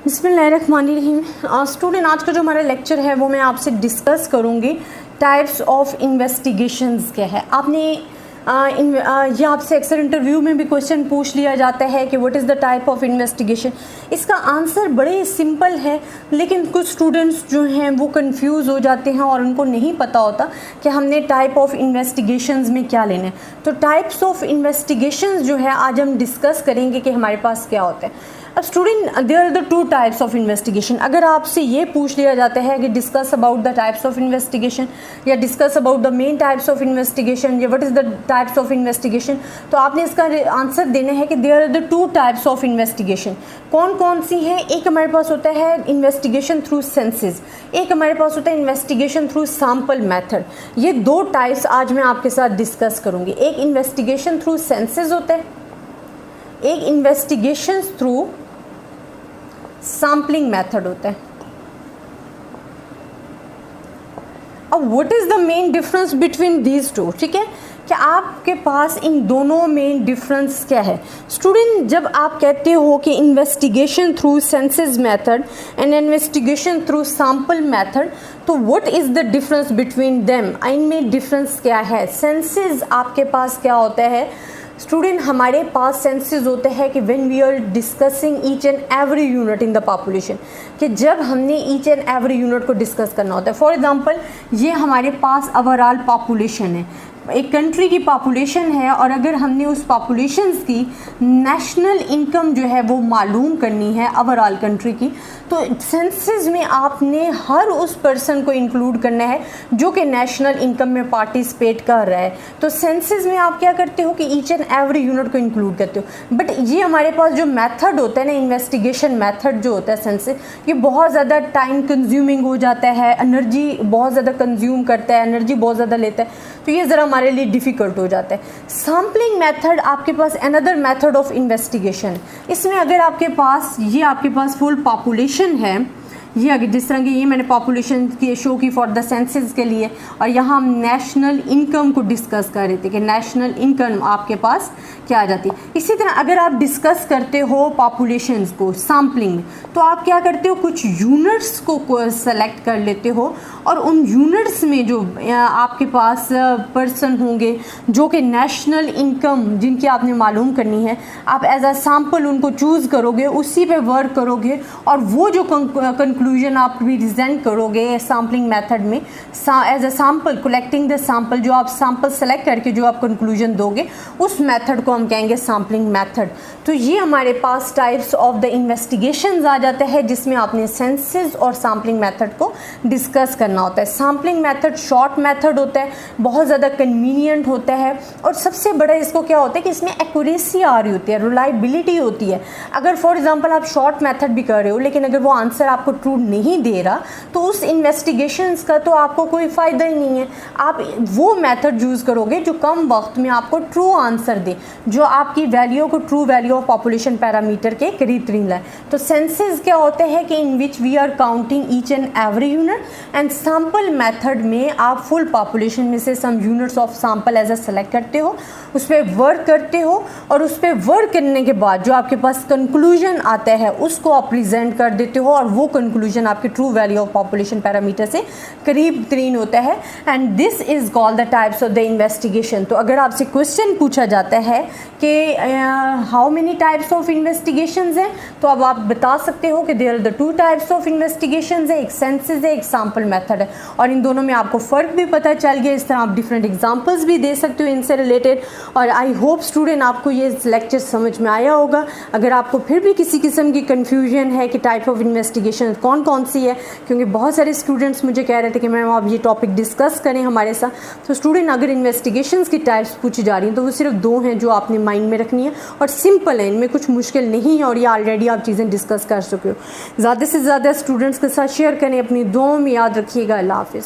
बिस्मिल्लाहिर्रहमानिर्रहीम। स्टूडेंट, आज का जो हमारा लेक्चर है वो मैं आपसे डिस्कस करूँगी टाइप्स ऑफ इन्वेस्टिगेशंस क्या है। आपने ये आपसे अक्सर इंटरव्यू में भी क्वेश्चन पूछ लिया जाता है कि what is the type of investigation. इसका आंसर बड़े सिंपल है, लेकिन कुछ स्टूडेंट्स जो हैं वो कंफ्यूज हो जाते हैं और उनको नहीं पता होता कि हमने टाइप ऑफ इन्वेस्टिगेशंस में क्या लेना है। तो टाइप्स ऑफ इन्वेस्टिगेशंस जो है आज हम डिस्कस करेंगे कि हमारे पास क्या होता है। अब student, there are the two types of investigation. अगर आपसे ये पूछ लिया जाता है कि discuss about the types of investigation या discuss about the main types of investigation या what is the types of investigation, तो आपने इसका आंसर देना है कि there are the two types of investigation. कौन कौन सी है? एक हमारे पास होता है इन्वेस्टिगेशन थ्रू सेंसेस, एक हमारे पास होता है इन्वेस्टिगेशन थ्रू सैम्पल मेथड। ये दो टाइप्स आज मैं आपके साथ डिस्कस करूँगी। एक इन्वेस्टिगेशन थ्रू सेंसेस होता है, एक इन्वेस्टिगेशन थ्रू सैम्पलिंग मेथड होता है। अब what is the main difference between these two? ठीक है, क्या आपके पास इन दोनों में डिफरेंस क्या है? स्टूडेंट, जब आप कहते हो कि investigation through senses method and investigation through sample method, तो what is the difference between them? इनमें डिफरेंस क्या है? सेंसेस आपके पास क्या होता है स्टूडेंट? हमारे पास सेंसेस होते हैं कि when we are discussing each and every unit in the population, कि जब हमने ईच एंड एवरी यूनिट को डिस्कस करना होता है। फॉर एग्जांपल, ये हमारे पास ओवरऑल पॉपुलेशन है, एक कंट्री की पॉपुलेशन है, और अगर हमने उस पॉपुलेशंस की नेशनल इनकम जो है वो मालूम करनी है ओवरऑल कंट्री की, तो सेंसस में आपने हर उस पर्सन को इंक्लूड करना है जो कि नेशनल इनकम में पार्टिसिपेट कर रहा है। तो सेंसस में आप क्या करते हो कि ईच एंड एवरी यूनिट को इंक्लूड करते हो। बट ये हमारे पास जो मेथड होता है ना, इन्वेस्टिगेशन मेथड जो होता है सेंसस, ये बहुत ज़्यादा टाइम कंज्यूमिंग हो जाता है, एनर्जी बहुत ज़्यादा कंज्यूम करता है, एनर्जी बहुत ज़्यादा लेता है, तो ये ज़रा हमारे लिए डिफ़िकल्ट हो जाता है। सैम्पलिंग मेथड आपके पास अनदर मेथड ऑफ इन्वेस्टिगेशन। इसमें अगर आपके पास फुल पॉपुलेशन है, ये अगर जिस तरह की ये मैंने पॉपुलेशन की शो की फॉर द सेंसस के लिए, और यहाँ हम नेशनल इनकम को डिस्कस कर रहे थे कि नेशनल इनकम आपके पास क्या आ जाती है। इसी तरह अगर आप डिस्कस करते हो पॉपुलेशंस को सैम्पलिंग में, तो आप क्या करते हो, कुछ यूनिट्स को सेलेक्ट कर लेते हो, और उन यूनिट्स में जो आपके पास पर्सन होंगे जो कि नेशनल इनकम जिनकी आपने मालूम करनी है, आप एज अ सैम्पल उनको चूज़ करोगे, उसी पे वर्क करोगे, और वो जो कंक्लूजन आप रिप्रेजेंट करोगे सैम्पलिंग मेथड में as a sample, collecting the sample, जो आप सैम्पल सेलेक्ट करके जो आप कंक्लूजन दोगे, उस मेथड को हम कहेंगे सैम्पलिंग मेथड। तो ये हमारे पास टाइप्स ऑफ द इन्वेस्टिगेशंस आ जाते हैं जिसमें आपने सेंसस और सैम्पलिंग मेथड को डिस्कस करना होता है। सैम्पलिंग मेथड शॉर्ट मेथड होता है, बहुत ज़्यादा कन्वीनियंट होता है, और सबसे बड़ा इसको क्या होता है कि इसमें एक्यूरेसी आ रही होती है, रिलायबिलिटी होती है। अगर फॉर एग्जांपल आप शॉर्ट मेथड भी कर रहे हो, लेकिन अगर वो आंसर आपको ट्रू नहीं दे रहा, तो उस इन्वेस्टिगेशंस का तो आपको कोई फ़ायदा ही नहीं है। आप वो मेथड यूज़ करोगे जो कम वक्त में आपको ट्रू आंसर दे, जो आपकी वैल्यू को true value of population parameter के करीब तरीन लाए। तो सेंसस क्या होते हैं कि in which we are counting each and every unit, and sample method में आप फुल पॉपुलेशन में से some units of sample as a select करते हो, उस पर वर्क करते हो, और उस पर वर्क करने के बाद जो आपके पास कंक्लूजन आता है उसको आप प्रेजेंट कर देते हो, और वो कंक्लूजन आपके true value of population parameter से करीब तरीन होता है। And this is called the types of the investigation. तो अगर आपसे क्वेश्चन पूछा जाता है कि how many types of investigations हैं, तो अब आप बता सकते हो कि there are the two types of investigations है, एक सेंसस है, एक सैम्पल मेथड है, और इन दोनों में आपको फ़र्क भी पता चल गया। इस तरह आप डिफरेंट एग्जांपल्स भी दे सकते हो इनसे रिलेटेड। और आई होप स्टूडेंट आपको ये लेक्चर समझ में आया होगा। अगर आपको फिर भी किसी किस्म की कन्फ्यूजन है कि टाइप ऑफ इन्वेस्टिगेशन कौन कौन सी है, क्योंकि बहुत सारे स्टूडेंट्स मुझे कह रहे थे कि मैम आप ये टॉपिक डिस्कस करें हमारे साथ, तो स्टूडेंट अगर इन्वेस्टिगेशंस की टाइप्स पूछी जा रही हैं तो वो सिर्फ दो हैं जो आपने माइंड में रखनी है, और सिंपल है, इनमें कुछ मुश्किल नहीं है, और ये ऑलरेडी आप चीज़ें डिस्कस कर चुके हो। ज़्यादा से ज़्यादा स्टूडेंट्स के साथ शेयर करें, अपनी दुआओं में याद रखिएगा। अल्लाह हाफ़िज़।